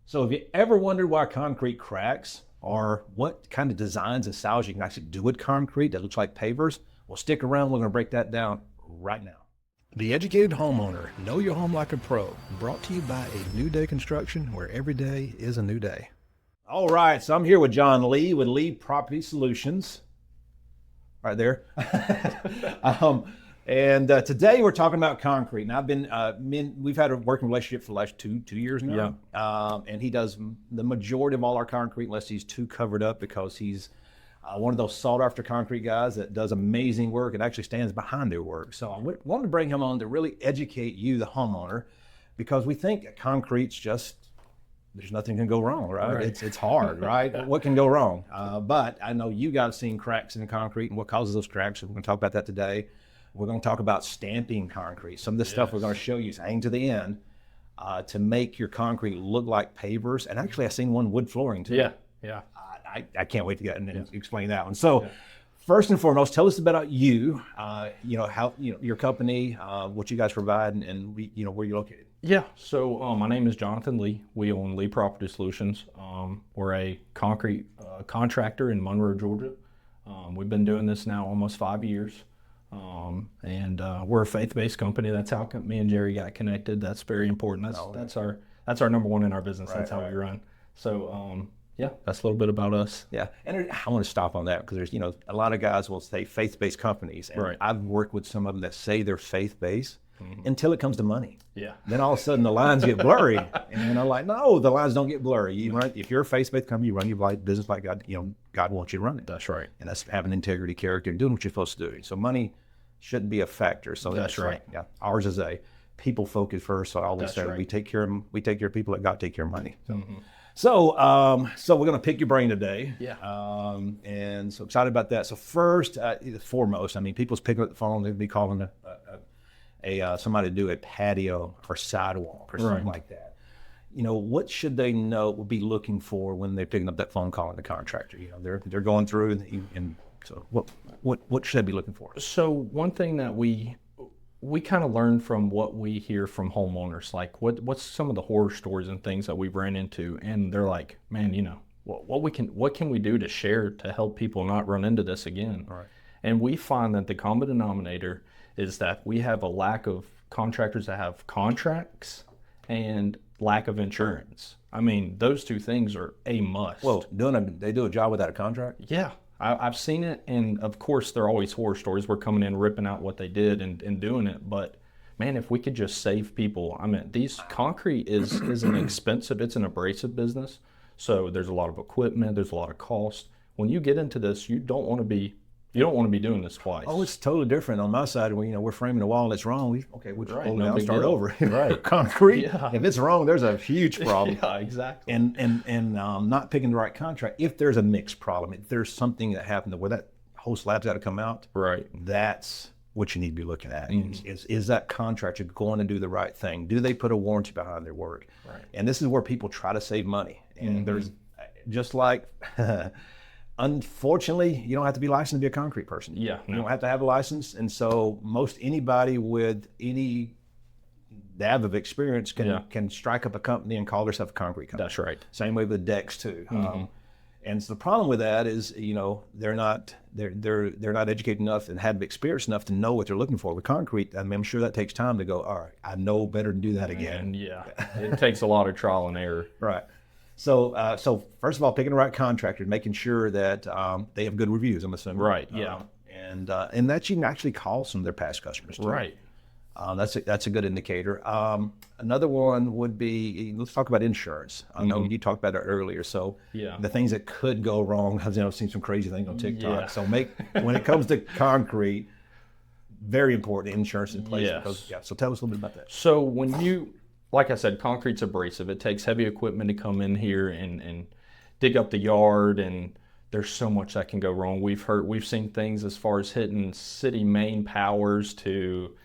So have you ever wondered why concrete cracks, or what kind of designs and styles you can actually do with concrete that looks like pavers? Well, stick around. We're going to break that down right now. The Educated Homeowner, Know Your Home Like a Pro, brought to you by A New Day Construction, where every day is a new day. All right, so I'm here with John Lee with Lee Property Solutions. Right there. Today we're talking about concrete. Now we've had a working relationship for the last two years now. Yeah. And he does the majority of all our concrete, unless he's too covered up, because he's one of those sought after concrete guys that does amazing work and actually stands behind their work. So I wanted to bring him on to really educate you, the homeowner, because we think that concrete's just, there's nothing can go wrong, right? It's hard, right? What can go wrong? But I know you guys seen cracks in the concrete and what causes those cracks. We're going to talk about that today. We're going to talk about stamping concrete. Some of the stuff we're going to show you is hang to the end to make your concrete look like pavers. And actually, I've seen one wood flooring too. Yeah. I can't wait to get in and explain that one. So, first and foremost, tell us about you. How your company, what you guys provide, and where you're located. Yeah, so my name is Jonathan Lee. We own Lee Property Solutions. We're a concrete contractor in Monroe, Georgia. We've been doing this now almost 5 years. And we're a faith-based company. That's how me and Jerry got connected. That's very important. That's our number one in our business. That's how we run. So that's a little bit about us. Yeah, and I want to stop on that because there's a lot of guys will say faith-based companies, and I've worked with some of them that say they're faith-based. Until it comes to money. Yeah. Then all of a sudden the lines get blurry. And I'm like, no, the lines don't get blurry. If you're a faith-based company, you run your business like God, God wants you to run it. That's right. And that's having integrity, character, and doing what you're supposed to do. So money shouldn't be a factor. So that's right. Yeah. Ours is a people focus first. So I always say we take care of people, let God take care of money. So we're going to pick your brain today. Yeah. And so excited about that. So first, foremost, people's picking up the phone, they'd be calling somebody to do a patio or sidewalk or something like that. What should they be looking for when they're picking up that phone calling the contractor? They're going through, and so what should they be looking for? So one thing that we kind of learn from what we hear from homeowners, like what's some of the horror stories and things that we've ran into, and they're like, man, what can we do to share to help people not run into this again? Right. And we find that the common denominator is that we have a lack of contractors that have contracts and lack of insurance. Those two things are a must. Well, they do a job without a contract? Yeah, I've seen it, and of course they're always horror stories. We're coming in, ripping out what they did and doing it, but man, if we could just save people. These concrete is an expensive, it's an abrasive business, so there's a lot of equipment, there's a lot of cost. When you get into this, you don't want to be doing this twice. Oh, it's totally different. On my side, we're framing the wall and it's wrong. We'll just pull it down, start over. Right. Concrete. Yeah. If it's wrong, there's a huge problem. Yeah, exactly. And not picking the right contract. If there's a mixed problem, if there's something that happened where that whole slab's got to come out, right, that's what you need to be looking at. Is that contractor going to do the right thing? Do they put a warranty behind their work? Right. And this is where people try to save money. And there's just like... Unfortunately, you don't have to be licensed to be a concrete person. Yeah, You don't have to have a license. And so most anybody with any dab of experience can strike up a company and call themselves a concrete company. That's right. Same way with decks too. And so the problem with that is, they're not educated enough and have experience enough to know what they're looking for. With concrete, I'm sure that takes time to go, all right, I know better to do that again. And it takes a lot of trial and error. Right. So first of all, picking the right contractor, making sure that they have good reviews, I'm assuming. Right, yeah. And that you can actually call some of their past customers too. Right. That's a good indicator. Another one would be, let's talk about insurance. I know you talked about it earlier. So the things that could go wrong, I've seen some crazy things on TikTok. Yeah. So when it comes to concrete, very important, insurance in place. Yes. So tell us a little bit about that. So like I said, concrete's abrasive. It takes heavy equipment to come in here and dig up the yard, and there's so much that can go wrong. We've seen things as far as hitting city main powers to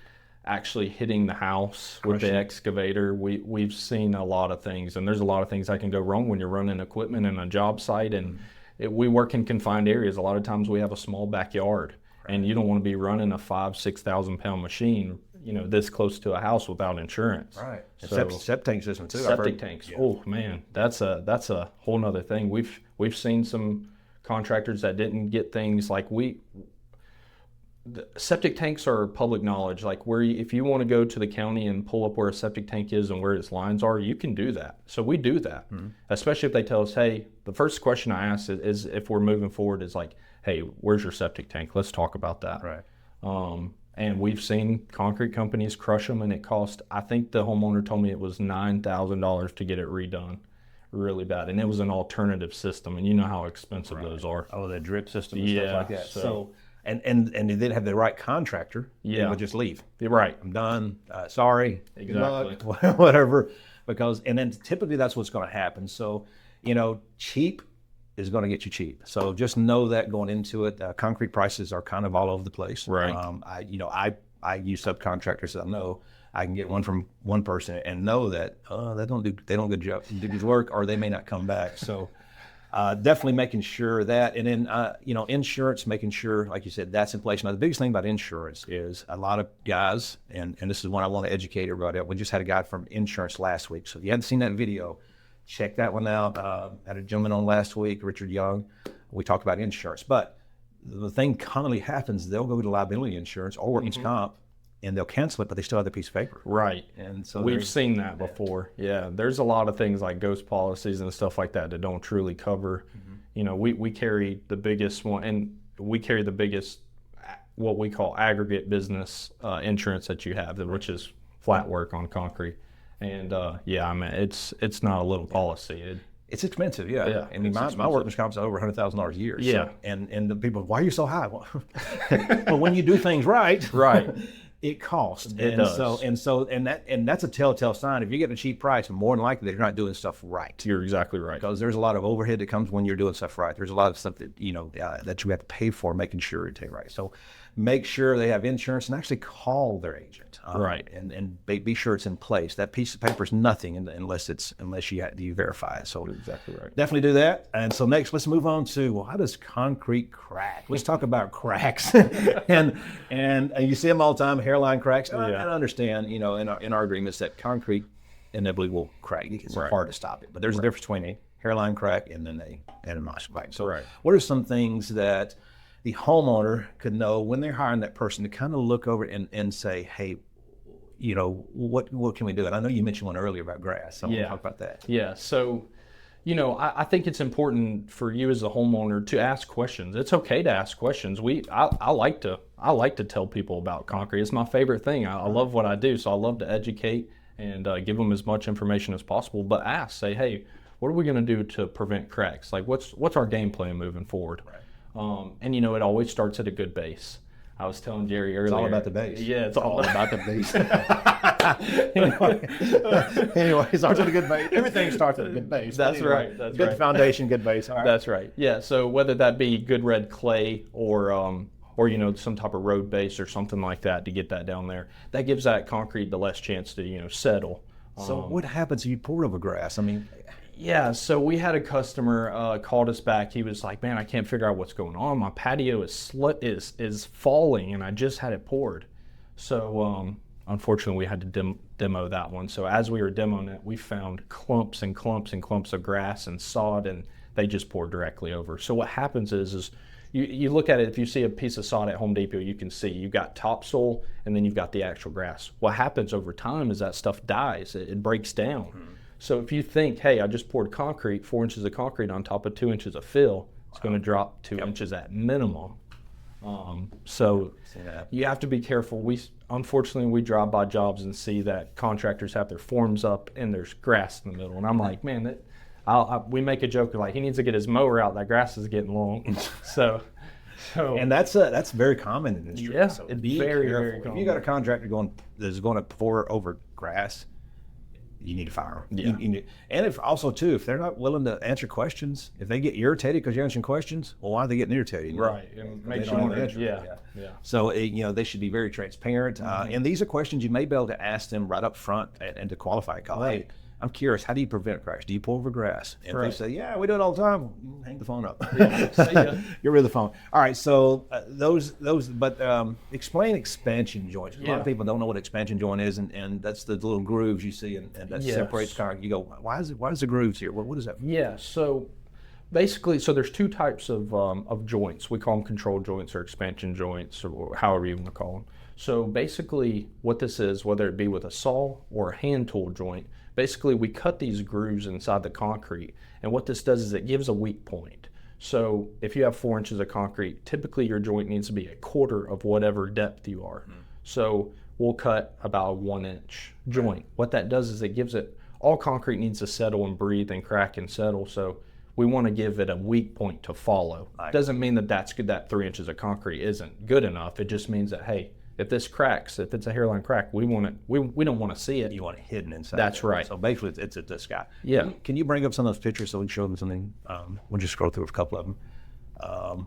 actually hitting the house with the excavator. We've seen a lot of things, and there's a lot of things that can go wrong when you're running equipment in a job site. And we work in confined areas. A lot of times we have a small backyard, and you don't want to be running a 5,000-6,000 pound machine this close to a house without insurance. Right. So Septic tank system too. I've septic heard. tanks. Yeah. Oh man, that's a whole nother thing. We've seen some contractors that didn't get things like the septic tanks are public knowledge. Like if you want to go to the county and pull up where a septic tank is and where its lines are, you can do that. So we do that, especially if they tell us, hey, the first question I ask is if we're moving forward is like, hey, where's your septic tank? Let's talk about that. Right. And we've seen concrete companies crush them, and it cost, I think the homeowner told me it was $9,000 to get it redone. Really bad. And it was an alternative system, and you know how expensive those are. Oh, the drip system and Yeah, stuff like that. so- So and they didn't have the right contractor. Yeah. They would just leave. You're right. I'm done. Sorry. Good Exactly. luck. Whatever. And then typically that's what's going to happen. So, cheap is going to get you cheap. So just know that going into it. Concrete prices are kind of all over the place. Right. I use subcontractors that I know I can get one from one person and know that they don't do good work, or they may not come back. So definitely making sure that, and then insurance, making sure, like you said, that's in place. Now the biggest thing about insurance is a lot of guys, and this is one I want to educate everybody on. We just had a guy from insurance last week, so if you haven't seen that video, check that one out. Had a gentleman on last week, Richard Young. We talked about insurance, but the thing commonly happens, they'll go to liability insurance or workman's comp, and they'll cancel it, but they still have the piece of paper. Right. And so We've seen that before. Yeah. There's a lot of things like ghost policies and stuff like that don't truly cover. We carry the biggest one, and we carry the biggest, what we call aggregate business insurance that you have, which is flat work on concrete. And it's not a little policy. It's expensive, yeah. Yeah, I mean, it's my expensive. workman's comp's over $100,000 a year. Yeah. So, and the people, why are you so high? Well, well, when you do things right, Right. it costs. It does. And that's a telltale sign. If you get a cheap price, more than likely that you're not doing stuff right. You're exactly right. Because there's a lot of overhead that comes when you're doing stuff right. There's a lot of stuff that that you have to pay for, making sure you take right. So make sure they have insurance, and actually call their agent. Right. And be sure it's in place. That piece of paper is nothing unless you verify it. So You're exactly right. definitely do that. And so next, let's move on to, well, how does concrete crack? Let's talk about cracks. and you see them all the time, hairline cracks. And I understand, in our agreements that concrete inevitably will crack. It's hard to stop it. But there's a difference between a hairline crack and then an moss crack. So what are some things that the homeowner could know when they're hiring that person to kind of look over and say, hey, what can we do? And I know you mentioned one earlier about grass. So I want to talk about that. Yeah. So, I think it's important for you as a homeowner to ask questions. It's okay to ask questions. I like to tell people about concrete. It's my favorite thing. I love what I do, so I love to educate and give them as much information as possible. But say, hey, what are we going to do to prevent cracks? Like, what's our game plan moving forward? Right. And it always starts at a good base. I was telling Jerry earlier. It's all about the base. Yeah, it's all about the base. Anyway, it starts at a good base. Everything starts at a good base. That's anyway, right. That's good right. Foundation, good base. All right. That's right. Yeah. So whether that be good red clay or some type of road base or something like that to get that down there, that gives that concrete the less chance to settle. So what happens if you pour over grass? I mean, yeah, so we had a customer called us back. He was like, man, I can't figure out what's going on. My patio is falling, and I just had it poured. So unfortunately, we had to demo that one. So as we were demoing it, we found clumps and clumps and clumps of grass and sod, and they just poured directly over. So what happens is you look at it, if you see a piece of sod at Home Depot, you can see you've got topsoil, and then you've got the actual grass. What happens over time is that stuff dies. It breaks down. Mm-hmm. So if you think, hey, I just poured 4 inches of concrete on top of 2 inches of fill, it's going to drop 2 inches at minimum. So you have to be careful. Unfortunately, we drive by jobs and see that contractors have their forms up and there's grass in the middle. And I'm like, man, we make a joke like he needs to get his mower out. That grass is getting long. So and that's very common in the industry. Yeah, so it's be very, careful. very common. If you got a contractor that's going to pour over grass, you need to fire them. Yeah. And if they're not willing to answer questions, if they get irritated because you're answering questions, well, why are they getting irritated? Right. And They makes don't you have wonder. the answer. Yeah. So they should be very transparent. And these are questions you may be able to ask them right up front and to qualify. Hey, I'm curious, how do you prevent cracks? Do you pull over grass? And Right. they say, yeah, we do it all the time. Hang the phone up. See ya. Get rid of the phone. All right, so explain expansion joints. A lot Yeah. of people don't know what expansion joint is, and that's the little grooves you see, and that Yes. separates concrete. You go, why is the grooves here? What is that? Yeah, so basically, there's two types of joints. We call them control joints or expansion joints, or however you want to call them. So basically, what this is, whether it be with a saw or a hand tool joint, basically we cut these grooves inside the concrete, and what this does is it gives a weak point. So if you have 4 inches of concrete, typically your joint needs to be a quarter of whatever depth you are. So we'll cut about a 1-inch joint. What that does is it gives it, all concrete needs to settle and breathe and crack and settle. So we want to give it a weak point to follow. Doesn't mean that that's good, that 3 inches of concrete isn't good enough. It just means that, hey, if this cracks, if it's a hairline crack, we want it. We don't want to see it. You want it hidden inside. That's there. right. So basically, it's this guy. Yeah. Can you bring up some of those pictures so we can show them something? We'll just scroll through a couple of them.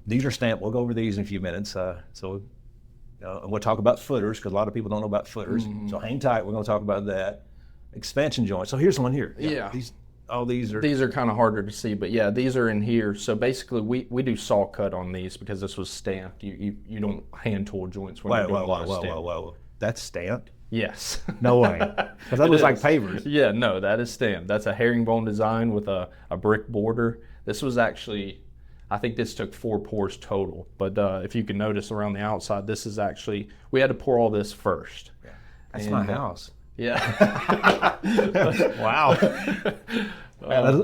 These are stamped. We'll go over these in a few minutes. We'll talk about footers because a lot of people don't know about footers. So hang tight. We're going to talk about that. Expansion joints. So here's one here. Yeah. These are. These are kind of harder to see, but yeah, these are in here. So basically, we do saw cut on these because this was stamped. You don't hand tool joints when you're doing a lot of stamp. Whoa. That's stamped? Yes. No way. Because that looks like Pavers. Yeah, no, that is stamped. That's a herringbone design with a brick border. This was actually, I think this took 4 pours total. But if you can notice around the outside, this is actually, we had to pour all this first. Yeah. That's And, my house. Yeah. Wow.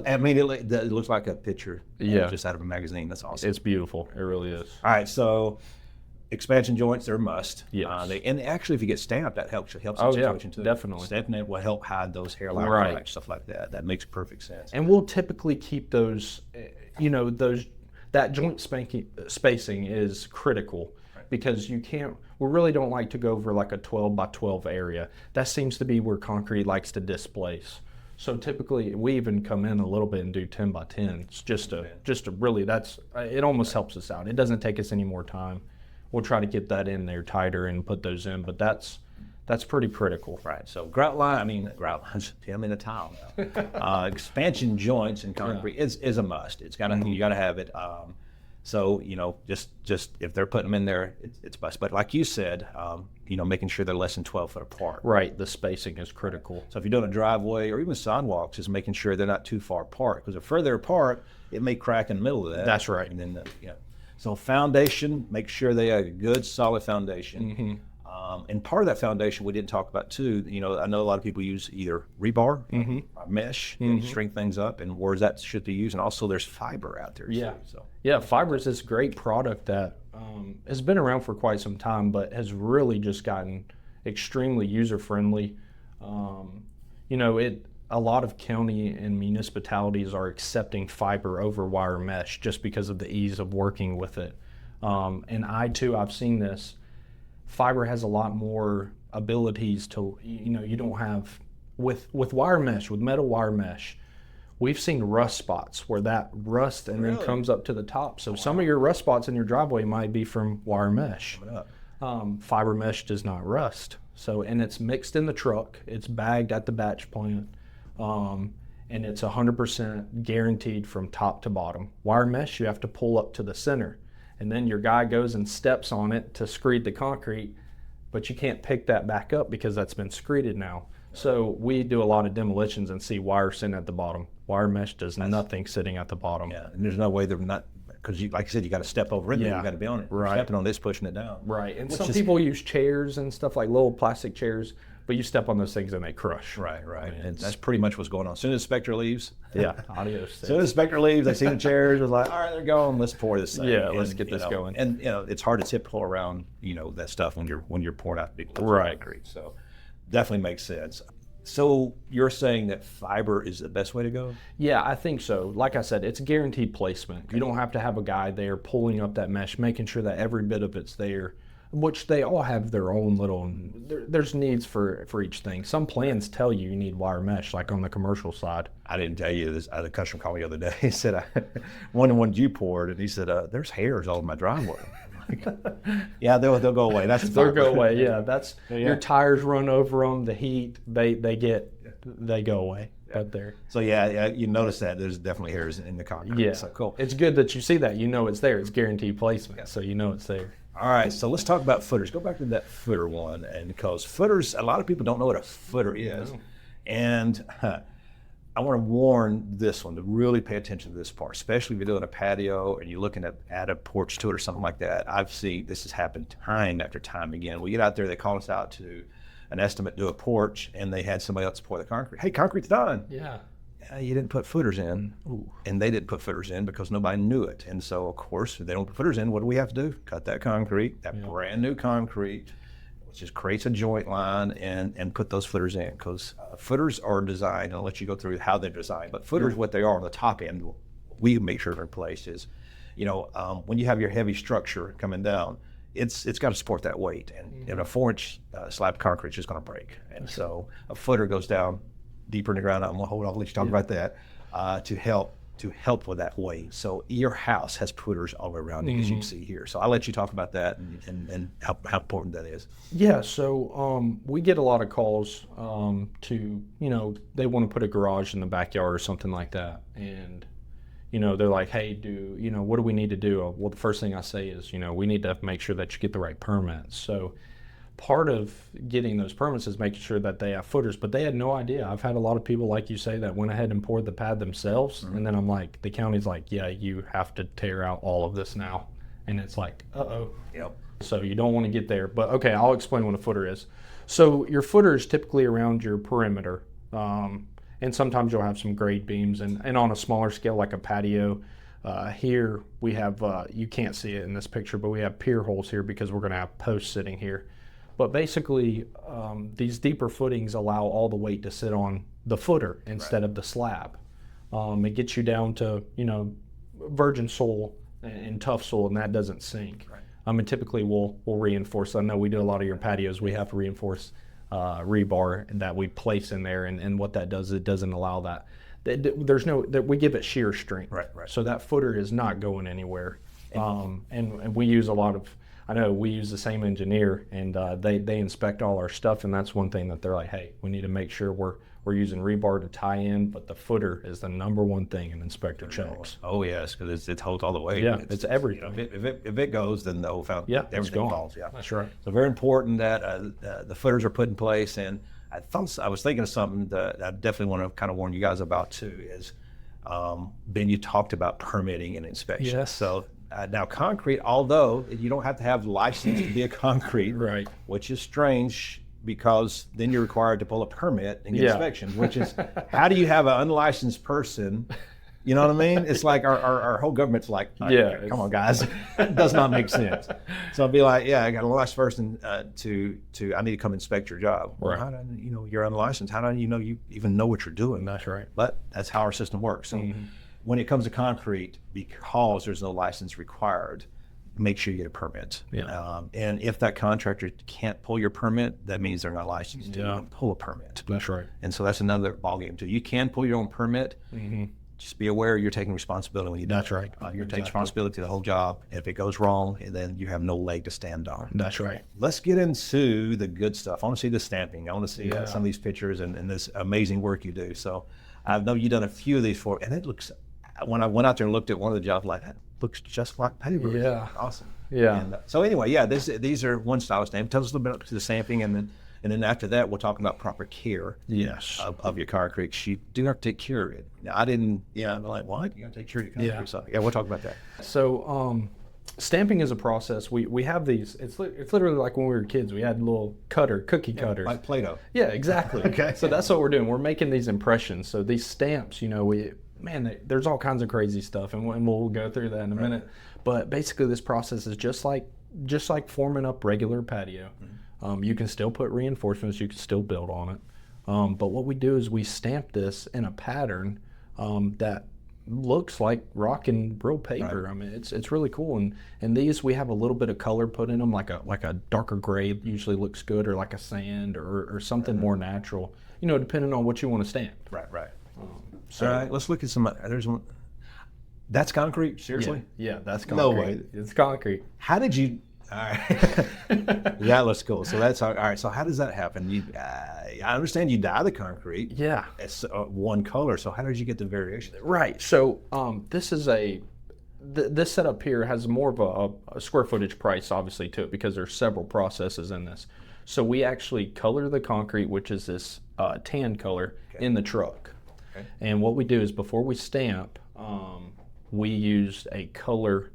I mean, it looks like a picture Yeah. just out of a magazine. That's awesome. It's beautiful. It really is. All right, so expansion joints, they're a must. Yes. And actually, if you get stamped, that helps the Oh, yeah, situation too. definitely. Stamping it will help hide those hairline Right. cracks, stuff like that. That makes perfect sense. And we'll typically keep those, that joint spacing is critical because we really don't like to go over like a 12 by 12 area. That seems to be where concrete likes to displace. So typically we even come in a little bit and do 10 by 10. It's just to really, it almost helps us out. It doesn't take us any more time. We'll try to get that in there tighter and put those in, but that's pretty critical. Right. So grout lines, Tim in a tile now. Expansion joints in concrete is a must. It's you gotta have it. So just if they're putting them in there, it's a must. But like you said, making sure they're less than 12 foot apart. Right. The spacing is critical. So if you're doing a driveway or even sidewalks, just making sure they're not too far apart. Because if further apart, it may crack in the middle of that. That's right. And then So foundation, make sure they have a good solid foundation. And part of that foundation we didn't talk about too. I know a lot of people use either rebar, or mesh, and string things up, and where's that should be used. And also there's fiber out there. Yeah. Too, so. Yeah, Fibers is a great product that has been around for quite some time, but has really just gotten extremely user friendly. A lot of county and municipalities are accepting fiber over wire mesh just because of the ease of working with it. And I've seen this. Fiber has a lot more abilities to, you don't have, with wire mesh, with metal wire mesh, we've seen rust spots where that rust and then comes up to the top. So some of your rust spots in your driveway might be from wire mesh. Fiber mesh does not rust. So, and it's mixed in the truck. It's bagged at the batch plant. And it's 100% guaranteed from top to bottom. Wire mesh, you have to pull up to the center. And then your guy goes and steps on it to screed the concrete, but you can't pick that back up because that's been screeded now. So we do a lot of demolitions and see wire sitting at the bottom. Wire mesh does nothing sitting at the bottom. Yeah, and there's no way they're not, because like I said, you got to step over it. Yeah. You got to be on it. Right. Stepping on this, pushing it down. Right, and some people use chairs and stuff like little plastic chairs, but you step on those things and they crush. Right. And that's pretty much what's going on. As soon as the inspector leaves, Yeah, adios. as soon as the inspector leaves, they see the chairs, it's like, all right, they're gone. Let's pour this thing. Yeah, let's get this going. And it's hard to tiptoe around, that stuff when you're pouring out big loads of Right. concrete. So definitely makes sense. So you're saying that fiber is the best way to go? Yeah, I think so. Like I said, it's guaranteed placement. You don't have to have a guy there pulling up that mesh, making sure that every bit of it's there, which they all have their own little, there's needs for each thing. Some plans tell you need wire mesh, like on the commercial side. I didn't tell you this. I had a customer call me the other day. He said, one you poured, and he said, there's hairs all in my driveway. Yeah, they'll go away. They'll go away. Yeah, that's your tires run over them. The heat, they go away. but there. So yeah, you notice that there's definitely hairs in the concrete. Yeah, So cool. It's good that you see that. You know it's there. It's guaranteed placement, so you know it's there. All right, so let's talk about footers. Go back to that footer one, and because footers, a lot of people don't know what a footer is, and I want to warn this one to really pay attention to this part, especially if you're doing a patio and you're looking at add a porch to it or something like that. I've seen this has happened time after time again. We get out there, they call us out to an estimate, do a porch, and they had somebody else pour the concrete. Hey, concrete's done. Yeah. You didn't put footers in. Ooh. And they didn't put footers in because nobody knew it. And so, of course, if they don't put footers in, what do we have to do? Cut that concrete, that brand new concrete, which just creates a joint line, and put those footers in. Because footers are designed, and I'll let you go through how they're designed, but footers, what they are on the top end, we make sure they're in place is, when you have your heavy structure coming down, it's got to support that weight. And a 4-inch slab concrete is just going to break. And so a footer goes down deeper in the ground. I'll let you talk about that to help with that weight. So your house has footers all around it, as you can see here. So I'll let you talk about that and how important that is. Yeah, so we get a lot of calls to, they want to put a garage in the backyard or something like that. And, they're like, hey, what do we need to do? Well, the first thing I say is, we need to make sure that you get the right permits. So part of getting those permits is making sure that they have footers, but they had no idea. I've had a lot of people, like you say, that went ahead and poured the pad themselves, and then I'm like, the county's like, yeah, you have to tear out all of this now. And it's like, uh-oh. Yep. So you don't want to get there. But okay, I'll explain what a footer is. So your footer is typically around your perimeter, and sometimes you'll have some grade beams, and on a smaller scale like a patio, here we have, you can't see it in this picture, but we have pier holes here because we're going to have posts sitting here. But basically, these deeper footings allow all the weight to sit on the footer instead of the slab. It gets you down to, virgin soil and tough soil, and that doesn't sink. Right. And typically we'll reinforce. I know we do a lot of your patios. We have to reinforce rebar that we place in there, and what that does, it doesn't allow that. We give it shear strength. Right. So that footer is not going anywhere. And we use a lot of. I know we use the same engineer, and they inspect all our stuff, and that's one thing that they're like, hey, we need to make sure we're using rebar to tie in, but the footer is the number one thing an inspector checks. Oh yes, because it holds all the weight. Yeah, it's everything. If it goes, then the whole everything falls. Yeah, that's right. So very important that the footers are put in place. And I was thinking of something that I definitely want to kind of warn you guys about too. Is Ben, you talked about permitting and inspection. Yes. So. Now, concrete, although you don't have to have license to be a concrete, right, which is strange because then you're required to pull a permit and get inspection, which is, how do you have an unlicensed person? You know what I mean? It's like our whole government's like, come on, guys. It does not make sense. So I'd be like, I got a licensed person I need to come inspect your job. Well, how do you're unlicensed? How do you even know what you're doing? That's right. But that's how our system works. So when it comes to concrete, because there's no license required, make sure you get a permit. Yeah. And if that contractor can't pull your permit, that means they're not licensed to pull a permit. That's right. And so that's another ballgame too. You can pull your own permit. Just be aware you're taking responsibility when you do. That's right. You're taking responsibility to the whole job. If it goes wrong, then you have no leg to stand on. That's right. Let's get into the good stuff. I want to see the stamping. I want to see some of these pictures and this amazing work you do. So I know you've done a few of these for, and it looks, when I went out there and looked at one of the jobs, like, that looks just like Pavers. Yeah. Awesome. Yeah. And, so anyway, these are one style of stamp. Tell us a little bit about the stamping, and then after that, we'll talk about proper care of your concrete. You do have to take care of it. Now, I'm like, what? You got to take care of your concrete. Yeah. So, we'll talk about that. So stamping is a process. We have these. It's literally like when we were kids. We had a little cookie cutters. Like Play-Doh. Yeah, exactly. Okay. So that's what we're doing. We're making these impressions. So these stamps, there's all kinds of crazy stuff, and we'll go through that in a minute. But basically, this process is just like forming up regular patio. You can still put reinforcements. You can still build on it. But what we do is we stamp this in a pattern that looks like rock and roll paper. Right. I mean, it's really cool. And these, we have a little bit of color put in them, like a darker gray usually looks good, or like a sand, or something more natural. Depending on what you want to stamp. Right. So, all right, let's look at some. There's one. That's concrete. Seriously? Yeah, that's concrete. No way. It's concrete. How did you? All right. That looks cool. So that's all right. So how does that happen? I understand you dye the concrete. Yeah. It's one color. So how did you get the variation? Right. So this is this setup here has more of a square footage price, obviously, to it because there's several processes in this. So we actually color the concrete, which is this tan color, in the truck. Okay. And what we do is before we stamp, we used a color.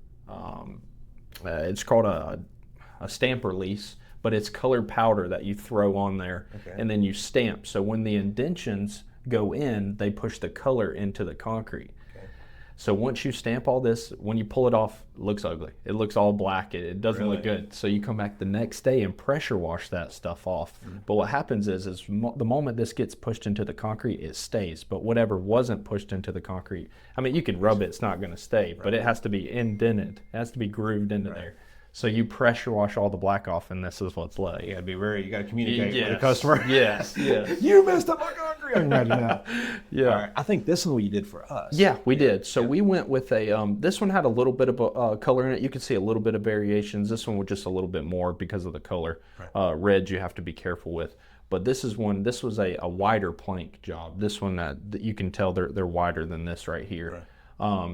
It's called a stamp release, but it's colored powder that you throw on there, and then you stamp. So when the indentions go in, they push the color into the concrete. So once you stamp all this, when you pull it off, it looks ugly. It looks all black. It doesn't look good. So you come back the next day and pressure wash that stuff off. But what happens is the moment this gets pushed into the concrete, it stays. But whatever wasn't pushed into the concrete, I mean, you can rub it, it's not going to stay, but it has to be indented. It has to be grooved into there. So you pressure wash all the black off, and this is what's left. You got to communicate with the customer. Yes. You messed up my concrete. I can imagine that. Yeah. All right. I think this is what you did for us. Yeah, we did. So we went with this one had a little bit of a color in it. You could see a little bit of variations. This one was just a little bit more because of the color. Red you have to be careful with. But this was a wider plank job. This one that you can tell they're wider than this right here.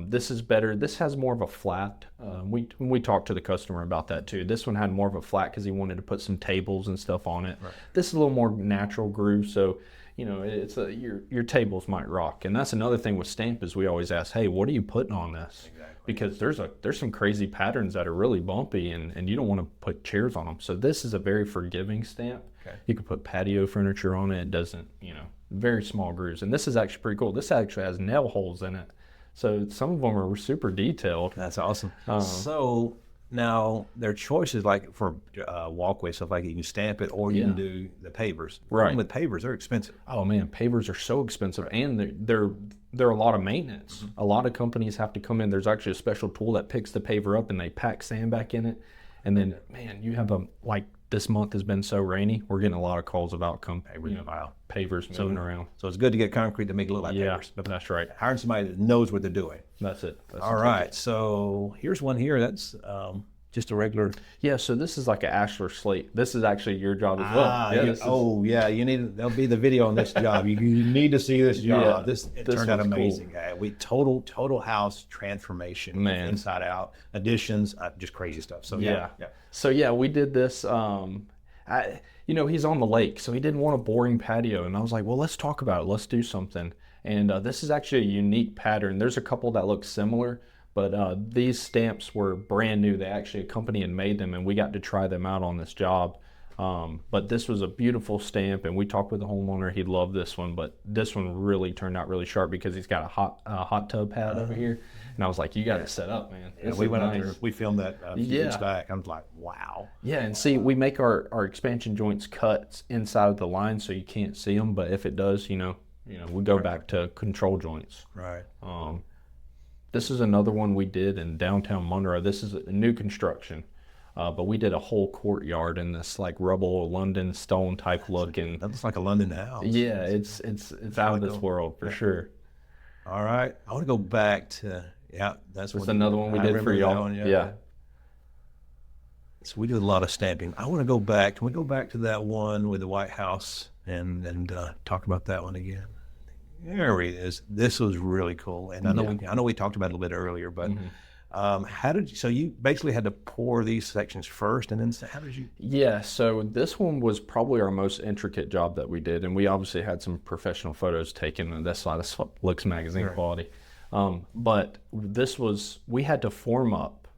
This is better. This has more of a flat. We talked to the customer about that too. This one had more of a flat because he wanted to put some tables and stuff on it. This is a little more natural groove, so it's your tables might rock. And that's another thing with stamp is we always ask, hey, what are you putting on this? Because there's some crazy patterns that are really bumpy, and you don't want to put chairs on them. So this is a very forgiving stamp. You can put patio furniture on it. It doesn't, very small grooves. And this is actually pretty cool. This actually has nail holes in it. So some of them are super detailed. That's awesome. So now there are choices like for walkway stuff, like you can stamp it or you can do the pavers. Right. With pavers, they're expensive. Oh man, pavers are so expensive, and they're a lot of maintenance. A lot of companies have to come in. There's actually a special tool that picks the paver up and they pack sand back in it. And then man, you have this month has been so rainy. We're getting a lot of calls about pavers moving around. So it's good to get concrete to make it look like pavers. But that's right. Hiring somebody that knows what they're doing. That's it. All right. So here's one here. That's just a regular. Yeah. So this is like an ashlar slate. This is actually your job as well. You need. There'll be the video on this job. You need to see this job. Yeah, It turned out amazing. Cool. We total house transformation. Man. Inside out additions, just crazy stuff. So yeah. So we did this. He's on the lake, so he didn't want a boring patio, and I was like, well, let's talk about it. Let's do something. And this is actually a unique pattern. There's a couple that look similar, but these stamps were brand new. They actually, a company had made them, and we got to try them out on this job. But this was a beautiful stamp, and we talked with the homeowner. He loved this one, but this one really turned out really sharp because he's got a hot tub pad over here. And I was like, you got it set up, man. Yeah, we went out there. We filmed that a few weeks back. I was like, wow. Yeah, and see, we make our expansion joints cuts inside of the line so you can't see them. But if it does, we go back to control joints. Right. This is another one we did in downtown Monroe. This is a new construction. But we did a whole courtyard in this like rubble London stone type look. And that looks like a London house. Yeah, it's out of this world for sure. All right. I want to go back to... Yeah, that's another one we did for y'all. Yeah. So we do a lot of stamping. I want to go back. Can we go back to that one with the White House and talk about that one again? There it is. This was really cool, and I know we talked about it a little bit earlier, but so you basically had to pour these sections first, and then how did you? Yeah. So this one was probably our most intricate job that we did, and we obviously had some professional photos taken, and that's why this looks magazine quality. But we had to form up,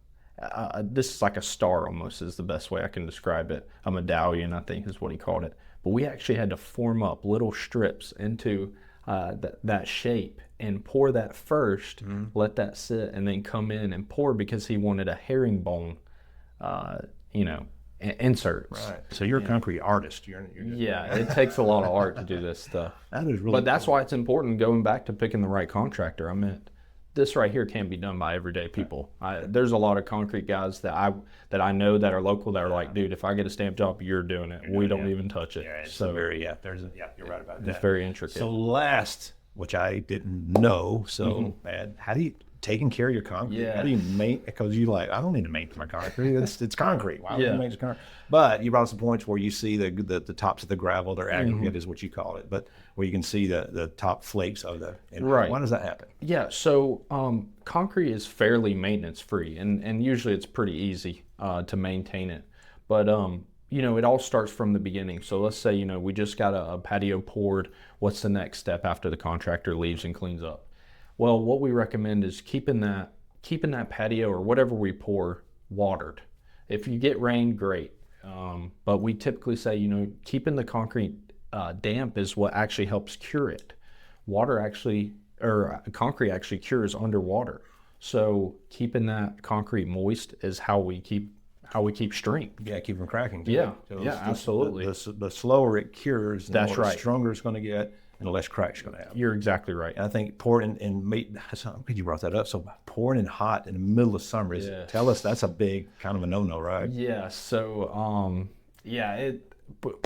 this is like a star almost is the best way I can describe it. A medallion, I think is what he called it. But we actually had to form up little strips into that shape and pour that first, let that sit, and then come in and pour because he wanted a herringbone, inserts. Right. So you're a concrete artist. It takes a lot of art to do this stuff. That is really But that's why it's important going back to picking the right contractor. I meant this right here can't be done by everyday people. There's a lot of concrete guys that I know that are local that are like, dude, if I get a stamp job, you're doing it. We don't even touch it. Yeah, so you're right about that. It's very intricate. So last, which I didn't know, so bad. How do you taking care of your concrete. Yeah. How do you because you like, I don't need to maintain my concrete. It's concrete. Why would Yeah. you maintain concrete? But you brought some points where you see the tops of the gravel, or aggregate is what you call it, but where you can see the top flakes of and Right. Why does that happen? Yeah, so concrete is fairly maintenance free, and usually it's pretty easy to maintain it. But you know, it all starts from the beginning. So let's say, you know, we just got a patio poured. What's the next step after the contractor leaves and cleans up? Well, what we recommend is keeping that patio or whatever we pour watered. If you get rain, great. But we typically say, you know, keeping the concrete damp is what actually helps cure it. Concrete actually cures underwater. So keeping that concrete moist is how we keep strength. Yeah, keep them cracking. Too. Yeah, So yeah, absolutely. The slower it cures, the That's more right. stronger it's going to get, and the less cracks you're going to have. You're exactly right. And I think pouring in meat. I'm glad you brought that up. So pouring in hot in the middle of summer is. Yes. Tell us, that's a big kind of a no-no, right? Yeah. So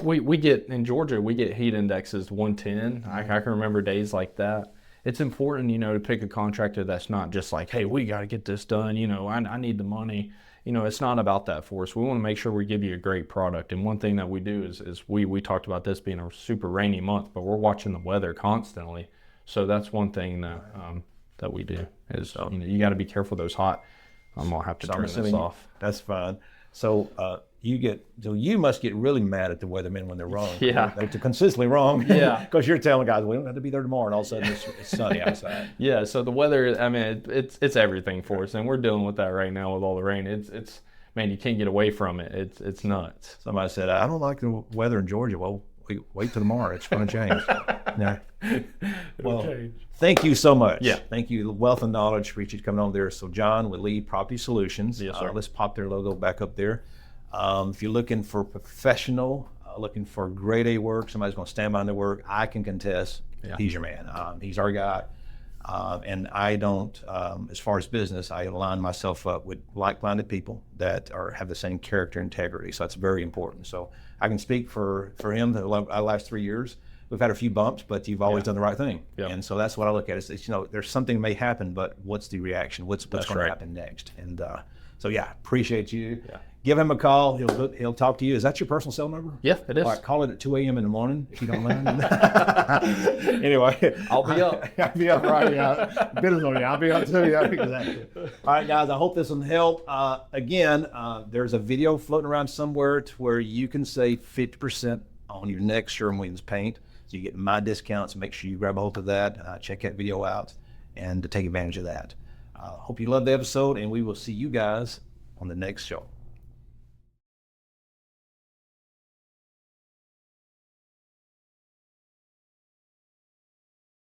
we get in Georgia, we get heat indexes 110. I can remember days like that. It's important, you know, to pick a contractor that's not just like, hey, we got to get this done. You know, I need the money. You know, it's not about that for us. We want to make sure we give you a great product. And one thing that we do is we talked about this being a super rainy month, but we're watching the weather constantly. So that's one thing that we do is, you know, you got to be careful of those hot. I'm going to have to turn this off. That's fine. So you must get really mad at the weathermen when they're wrong. Yeah. They're consistently wrong. Yeah. Because you're telling guys, we don't have to be there tomorrow, and all of a sudden it's sunny outside. Yeah, so the weather, I mean, it's everything for us, and we're dealing with that right now with all the rain. It's man, you can't get away from it. It's nuts. Somebody said, I don't like the weather in Georgia. Well, wait till tomorrow. It's going to change. Yeah. Well, thank you so much. Yeah. Thank you. The wealth of knowledge. Appreciate you coming on there. So John with Lee Property Solutions. Yes, sir. Let's pop their logo back up there. If you're looking for professional, looking for grade A work, somebody's going to stand behind their work, I can contest. Yeah. He's your man. He's our guy. And I don't, as far as business, I align myself up with like-minded people that have the same character integrity. So that's very important. So I can speak for him. The last 3 years, we've had a few bumps, but you've always done the right thing. Yeah. And so that's what I look at. It's you know, there's something may happen, but what's the reaction? What's going to right. happen next? And so yeah, appreciate you. Yeah. Give him a call. He'll talk to you. Is that your personal cell number? Yeah, it is. All right, call it at 2 a.m. in the morning if you don't mind. Anyway, I'll be up. I'll be up right now. Business on you. I'll be up too. Yeah, exactly. All right, guys. I hope this will help. Again, there's a video floating around somewhere to where you can save 50% on your next Sherwin-Williams paint. So you get my discounts. Make sure you grab a hold of that. Check that video out and to take advantage of that. Hope you love the episode, and we will see you guys on the next show.